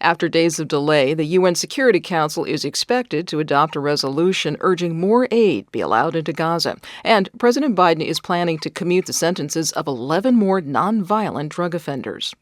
After days of delay, the UN Security Council is expected to adopt a resolution urging more aid be allowed into Gaza. And President Biden is planning to commute the sentences of 11 more nonviolent drug offenders.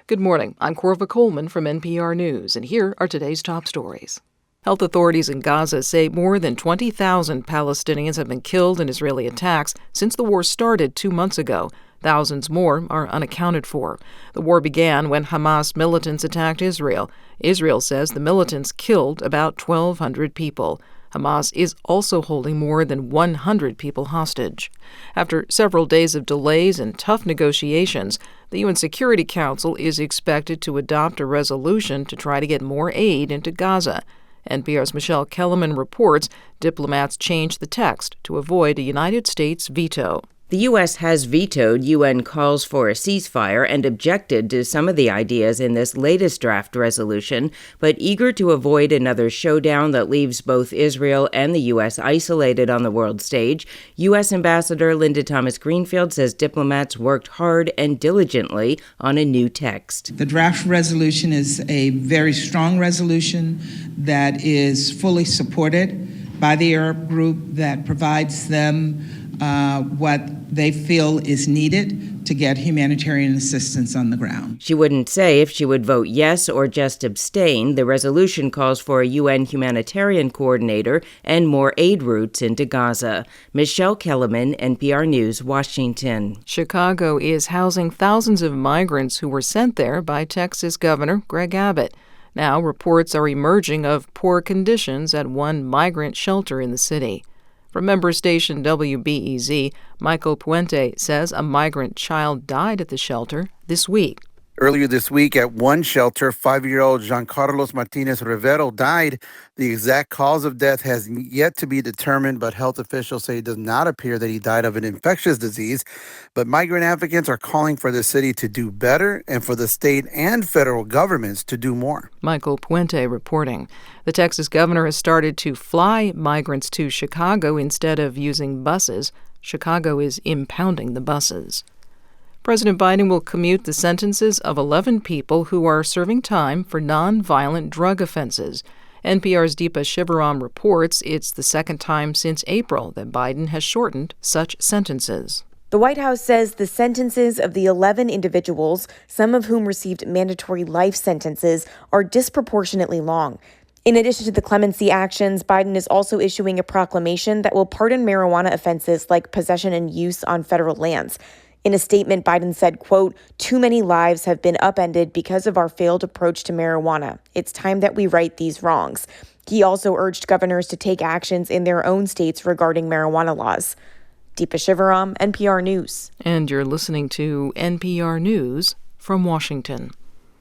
Good morning. I'm Corva Coleman from NPR News, and here are today's top stories. Health authorities in Gaza say more than 20,000 Palestinians have been killed in Israeli attacks since the war started 2 months ago. Thousands more are unaccounted for. The war began when Hamas militants attacked Israel. Israel says the militants killed about 1,200 people. Hamas is also holding more than 100 people hostage. After several days of delays and tough negotiations, the UN Security Council is expected to adopt a resolution to try to get more aid into Gaza. NPR's Michelle Kellerman reports diplomats changed the text to avoid a United States veto. The U.S. has vetoed UN calls for a ceasefire and objected to some of the ideas in this latest draft resolution, but eager to avoid another showdown that leaves both Israel and the U.S. isolated on the world stage, U.S. Ambassador Linda Thomas-Greenfield says diplomats worked hard and diligently on a new text. The draft resolution is a very strong resolution that is fully supported by the Arab group, that provides them what they feel is needed to get humanitarian assistance on the ground. She wouldn't say if she would vote yes or just abstain. The resolution calls for a UN humanitarian coordinator and more aid routes into Gaza. Michelle Kellerman, NPR News, Washington. Chicago is housing thousands of migrants who were sent there by Texas Governor Greg Abbott. Now reports are emerging of poor conditions at one migrant shelter in the city. From member station WBEZ, Michael Puente says a migrant child died at the shelter this week. Earlier this week at one shelter, 5-year-old Giancarlos Martinez Rivero died. The exact cause of death has yet to be determined, but health officials say it does not appear that he died of an infectious disease. But migrant advocates are calling for the city to do better and for the state and federal governments to do more. Michael Puente reporting. The Texas governor has started to fly migrants to Chicago instead of using buses. Chicago is impounding the buses. President Biden will commute the sentences of 11 people who are serving time for nonviolent drug offenses. NPR's Deepa Shivaram reports it's the second time since April that Biden has shortened such sentences. The White House says the sentences of the 11 individuals, some of whom received mandatory life sentences, are disproportionately long. In addition to the clemency actions, Biden is also issuing a proclamation that will pardon marijuana offenses like possession and use on federal lands. In a statement, Biden said, quote, "Too many lives have been upended because of our failed approach to marijuana. It's time that we right these wrongs." He also urged governors to take actions in their own states regarding marijuana laws. Deepa Shivaram, NPR News. And you're listening to NPR News from Washington.